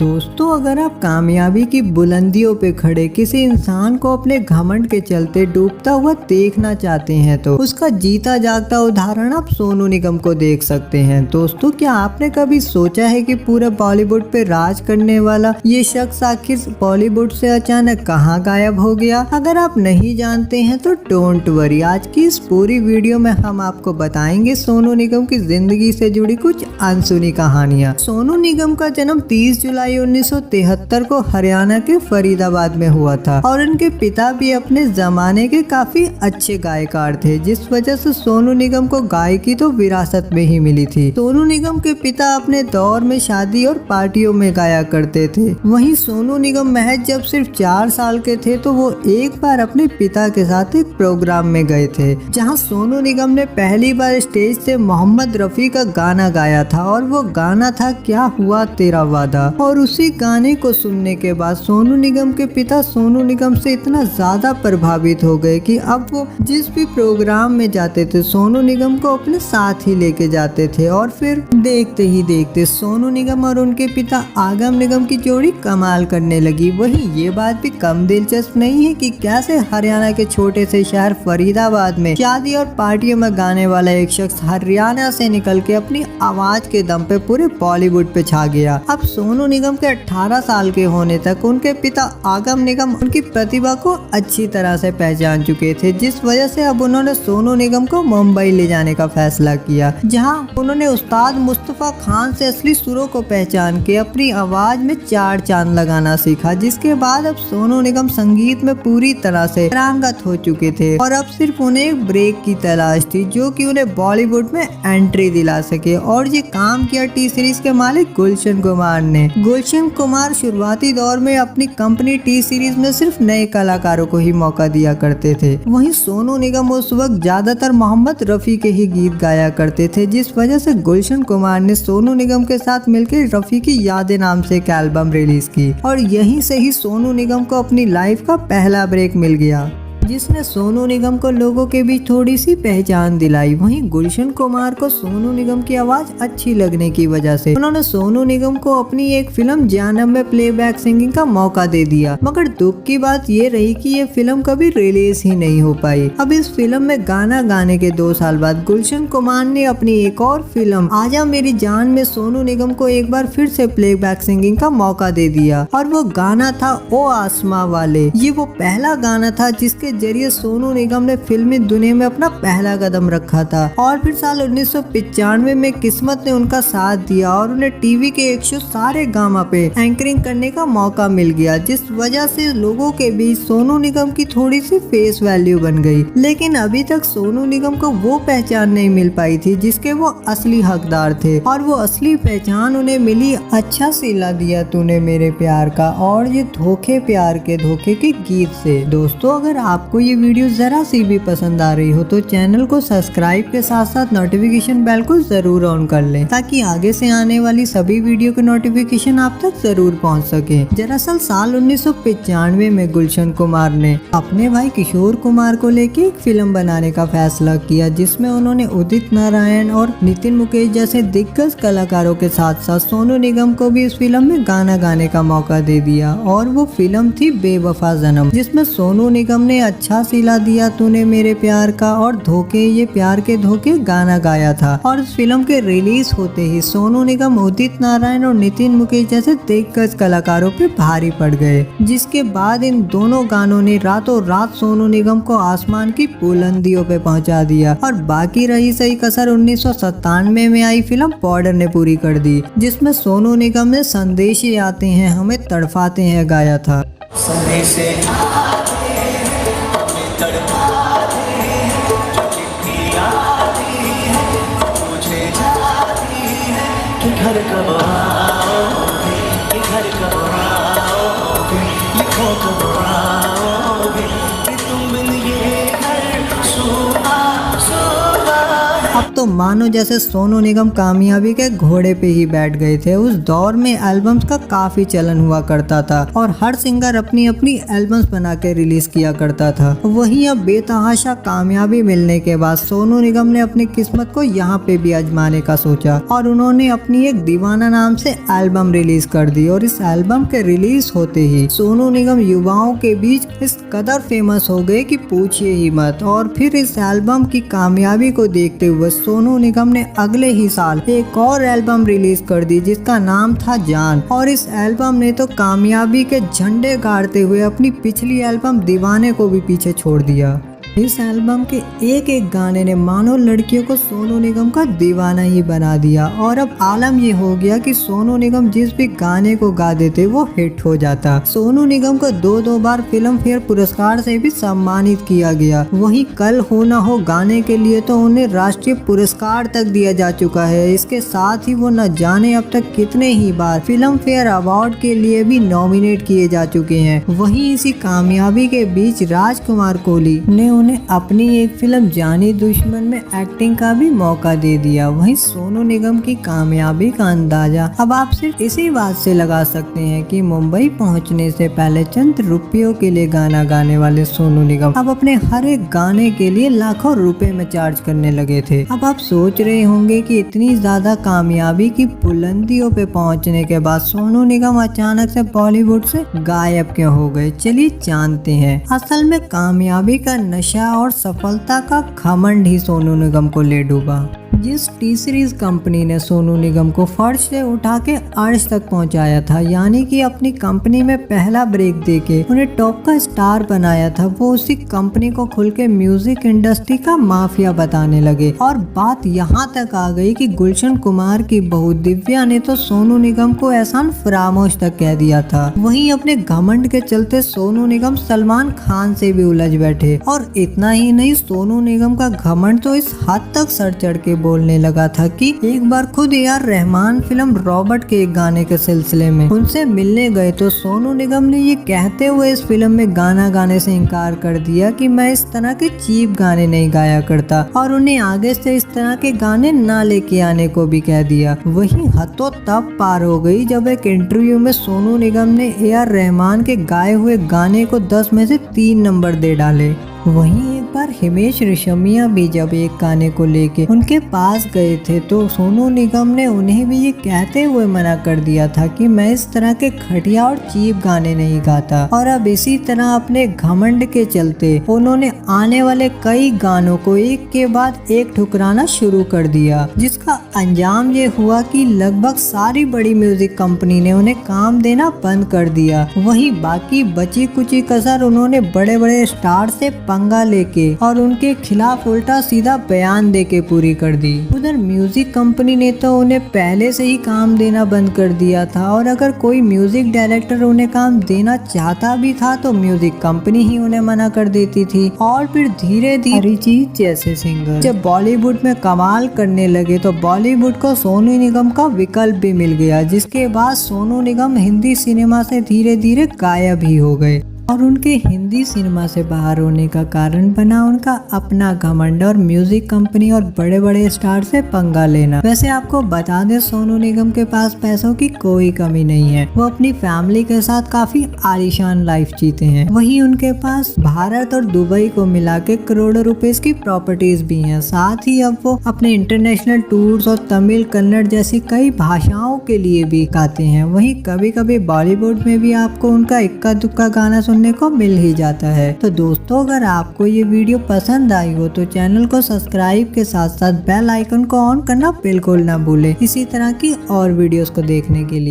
दोस्तों, अगर आप कामयाबी की बुलंदियों पे खड़े किसी इंसान को अपने घमंड के चलते डूबता हुआ देखना चाहते हैं तो उसका जीता जागता उदाहरण आप सोनू निगम को देख सकते हैं। दोस्तों, क्या आपने कभी सोचा है कि पूरे बॉलीवुड पे राज करने वाला ये शख्स आखिर बॉलीवुड से अचानक कहां गायब हो गया? अगर आप नहीं जानते हैं तो डोंट वरी, आज की इस पूरी वीडियो में हम आपको बताएंगे सोनू निगम की जिंदगी से जुड़ी कुछ अनसुनी कहानियाँ। सोनू निगम का जन्म 30 जुलाई 1973 को हरियाणा के फरीदाबाद में हुआ था और उनके पिता भी अपने जमाने के काफी अच्छे गायकार थे, जिस वजह से सोनू निगम को गायकी तो विरासत में ही मिली थी। सोनू निगम के पिता अपने दौर में शादी और पार्टियों में गाया करते थे। वहीं सोनू निगम महज जब सिर्फ 4 साल के थे तो वो एक बार अपने पिता के साथ एक प्रोग्राम में गए थे, जहां सोनू निगम ने पहली बार स्टेज से मोहम्मद रफी का गाना गाया था और वो गाना था क्या हुआ तेरा वादा। और उसी गाने को सुनने के बाद सोनू निगम के पिता सोनू निगम से इतना ज्यादा प्रभावित हो गए कि अब वो जिस भी प्रोग्राम में जाते थे सोनू निगम को अपने साथ ही लेके जाते थे। और फिर देखते ही देखते सोनू निगम और उनके पिता आगम निगम की जोड़ी कमाल करने लगी। वहीं ये बात भी कम दिलचस्प नहीं है कि कैसे हरियाणा के छोटे से शहर फरीदाबाद में शादी और पार्टियों में गाने वाला एक शख्स हरियाणा से निकल के अपनी आवाज के दम पे पूरे बॉलीवुड पे छा गया। अब सोनू निगम के 18 साल के होने तक उनके पिता आगम निगम उनकी प्रतिभा को अच्छी तरह से पहचान चुके थे, जिस वजह से अब उन्होंने सोनू निगम को मुंबई ले जाने का फैसला किया, जहां उन्होंने उस्ताद मुस्तफा खान से असली सुरों को पहचान के अपनी आवाज में 4 चांद लगाना सीखा। जिसके बाद अब सोनू निगम संगीत में पूरी तरह से पारंगत हो चुके थे और अब सिर्फ उन्हें एक ब्रेक की तलाश थी जो कि उन्हें बॉलीवुड में एंट्री दिला सके। और ये काम किया टी सीरीज के मालिक गुलशन कुमार ने। गुलशन कुमार शुरुआती दौर में अपनी कंपनी टी सीरीज में सिर्फ नए कलाकारों को ही मौका दिया करते थे। वहीं सोनू निगम उस वक्त ज्यादातर मोहम्मद रफी के ही गीत गाया करते थे, जिस वजह से गुलशन कुमार ने सोनू निगम के साथ मिलकर रफी की यादें नाम से एक एल्बम रिलीज की और यहीं से ही सोनू निगम को अपनी लाइफ का पहला ब्रेक मिल गया, जिसने सोनू निगम को लोगों के बीच थोड़ी सी पहचान दिलाई। वहीं गुलशन कुमार को सोनू निगम की आवाज अच्छी लगने की वजह से उन्होंने सोनू निगम को अपनी एक फिल्म जानम में प्लेबैक सिंगिंग का मौका दे दिया, मगर दुख की बात ये रही कि ये फिल्म कभी रिलीज ही नहीं हो पाई। अब इस फिल्म में गाना गाने के 2 साल बाद गुलशन कुमार ने अपनी एक और फिल्म आजा मेरी जान में सोनू निगम को एक बार फिर से प्लेबैक सिंगिंग का मौका दे दिया और वो गाना था ओ आसमां वाले। ये वो पहला गाना था जिसके जरिए सोनू निगम ने फिल्मी दुनिया में अपना पहला कदम रखा था। और फिर साल 1995 में किस्मत ने उनका साथ दिया और उन्हें टीवी के एक शो सारे गामा पे एंकरिंग करने का मौका मिल गया, जिस वजह से लोगों के बीच सोनू निगम की थोड़ी सी फेस वैल्यू बन गई। लेकिन अभी तक सोनू निगम को वो पहचान नहीं मिल पाई थी जिसके वो असली हकदार थे और वो असली पहचान उन्हें मिली अच्छा सिला दिया तूने मेरे प्यार का और ये धोखे प्यार के धोखे के गीत से। दोस्तों, अगर आपको ये वीडियो जरा सी भी पसंद आ रही हो तो चैनल को सब्सक्राइब के साथ साथ नोटिफिकेशन बेल को जरूर ऑन कर लें ताकि आगे से आने वाली सभी वीडियो के नोटिफिकेशन आप तक जरूर पहुंच सके। दरअसल साल 1995 में गुलशन कुमार ने अपने भाई किशोर कुमार को लेके एक फिल्म बनाने का फैसला किया, जिसमें उन्होंने उदित नारायण और नितिन मुकेश जैसे दिग्गज कलाकारों के साथ साथ सोनू निगम को भी इस फिल्म में गाना गाने का मौका दे दिया। और वो फिल्म थी बेवफा जन्म, जिसमें सोनू निगम ने अच्छा सिला दिया तूने मेरे प्यार का और धोखे ये प्यार के धोखे गाना गाया था। और इस फिल्म के रिलीज होते ही सोनू निगम उदित नारायण और नितिन मुकेश जैसे दिग्गज कलाकारों पे भारी पड़ गए, जिसके बाद इन दोनों गानों ने रातों रात सोनू निगम को आसमान की बुलंदियों पे पहुंचा दिया। और बाकी रही सही कसर 1997 में आई फिल्म बॉर्डर ने पूरी कर दी, जिसमें सोनू निगम ने संदेशे आते हैं हमें तड़पाते हैं गाया था। घर कब आओगे, घर कब आओगे, लिखो कब आओगे कि तुम बिन ये घर सुबह सुबह। अब तो तो मानो जैसे सोनू निगम कामयाबी के घोड़े पे ही बैठ गए थे। उस दौर में एल्बम्स का काफी चलन हुआ करता था और हर सिंगर अपनी अपनी एल्बम्स बना के रिलीज किया करता था। वहीं अब बेतहाशा कामयाबी मिलने के बाद सोनू निगम ने अपनी किस्मत को यहाँ पे भी आजमाने का सोचा और उन्होंने अपनी एक दीवाना नाम से एल्बम रिलीज कर दी। और इस एल्बम के रिलीज होते ही सोनू निगम युवाओं के बीच इस कदर फेमस हो गए कि पूछिए ही मत। और फिर इस एल्बम की कामयाबी को देखते हुए सोनू निगम ने अगले ही साल एक और एल्बम रिलीज कर दी जिसका नाम था जान। और इस एल्बम ने तो कामयाबी के झंडे गाड़ते हुए अपनी पिछली एल्बम दीवाने को भी पीछे छोड़ दिया। इस एल्बम के एक एक गाने ने मानो लड़कियों को सोनू निगम का दीवाना ही बना दिया। और अब आलम ये हो गया कि सोनू निगम जिस भी गाने को गा देते वो हिट हो जाता। सोनू निगम को दो बार फिल्म फेयर पुरस्कार से भी सम्मानित किया गया। वहीं कल हो ना हो गाने के लिए तो उन्हें राष्ट्रीय पुरस्कार तक दिया जा चुका है। इसके साथ ही वो न जाने अब तक कितने ही बार फिल्म फेयर अवार्ड के लिए भी नॉमिनेट किए जा चुके हैं। वहीं इसी कामयाबी के बीच राजकुमार कोहली ने उन्हें अपनी एक फिल्म जानी दुश्मन में एक्टिंग का भी मौका दे दिया। वहीं सोनू निगम की कामयाबी का अंदाजा अब आप सिर्फ इसी बात से लगा सकते हैं कि मुंबई पहुंचने से पहले चंद रुपयों के लिए गाना गाने वाले सोनू निगम अब अपने हर एक गाने के लिए लाखों रुपए में चार्ज करने लगे थे। अब आप सोच रहे होंगे कि इतनी ज्यादा कामयाबी की बुलंदियों पे पहुंचने के बाद सोनू निगम अचानक से बॉलीवुड से गायब क्यों हो गए। चलिए जानते हैं। असल में कामयाबी का नशा और सफलता का घमंड ही सोनू निगम को ले डूबा। जिस टी सीरीज कंपनी ने सोनू निगम को फर्श से उठा के अर्श तक पहुंचाया था, यानी कि अपनी कंपनी में पहला ब्रेक देके उन्हें टॉप का स्टार बनाया था, वो उसी कंपनी को खुल के म्यूजिक इंडस्ट्री का माफिया बताने लगे। और बात यहाँ तक आ गई कि गुलशन कुमार की बहू दिव्या ने तो सोनू निगम को एहसान फरामोश तक कह दिया था। वहीं अपने घमंड के चलते सोनू निगम सलमान खान से भी उलझ बैठे। और इतना ही नहीं, सोनू निगम का घमंड तो इस हद तक सर चढ़ के बोलने लगा था कि एक बार खुद ए.आर. रहमान फिल्म रॉबर्ट के एक गाने के सिलसिले में उनसे मिलने गए तो सोनू निगम ने ये कहते हुए इस फिल्म में गाना गाने से इनकार कर दिया कि मैं इस तरह के चीप गाने नहीं गाया करता और उन्हें आगे से इस तरह के गाने ना लेके आने को भी कह दिया। वहीं हद तो तब पार हो गई जब एक इंटरव्यू में सोनू निगम ने ए.आर. रहमान के गाए हुए गाने को 10 में से 3 नंबर दे डाले। वहीं एक बार हिमेश रेशमिया भी जब एक गाने को लेके उनके पास गए थे तो सोनू निगम ने उन्हें भी ये कहते हुए मना कर दिया था कि मैं इस तरह के घटिया और चीप गाने नहीं गाता। और अब इसी तरह अपने घमंड के चलते उन्होंने आने वाले कई गानों को एक के बाद एक ठुकराना शुरू कर दिया, जिसका अंजाम ये हुआ कि लगभग सारी बड़ी म्यूजिक कंपनी ने उन्हें काम देना बंद कर दिया। वहीं बाकी बची कुची कसर उन्होंने बड़े बड़े स्टार से पंगा लेके और उनके खिलाफ उल्टा सीधा बयान देके पूरी कर दी। उधर म्यूजिक कंपनी ने तो उन्हें पहले से ही काम देना बंद कर दिया था और अगर कोई म्यूजिक डायरेक्टर उन्हें काम देना चाहता भी था तो म्यूजिक कंपनी ही उन्हें मना कर देती थी। और फिर धीरे धीरे अरिजीत जैसे सिंगर जब बॉलीवुड में कमाल करने लगे तो बॉलीवुड को सोनू निगम का विकल्प भी मिल गया, जिसके बाद सोनू निगम हिंदी सिनेमा से धीरे धीरे गायब ही हो गए। और उनके हिंदी सिनेमा से बाहर होने का कारण बना उनका अपना घमंड और म्यूजिक कंपनी और बड़े बड़े स्टार से पंगा लेना। वैसे आपको बता दें, सोनू निगम के पास पैसों की कोई कमी नहीं है। वो अपनी फैमिली के साथ काफी आलीशान लाइफ जीते हैं। वहीं उनके पास भारत और दुबई को मिला के करोड़ों रुपए की प्रॉपर्टीज भी हैं। साथ ही अब वो अपने इंटरनेशनल टूर्स और तमिल, कन्नड़ जैसी कई भाषाओं के लिए भी गाते हैं। वहीं कभी कभी बॉलीवुड में भी आपको उनका इक्का दुक्का गाना सुनने को मिल ही जाता है। तो दोस्तों, अगर आपको ये वीडियो पसंद आई हो तो चैनल को सब्सक्राइब के साथ साथ बेल आइकन को ऑन करना बिल्कुल ना भूलें इसी तरह की और वीडियोस को देखने के लिए।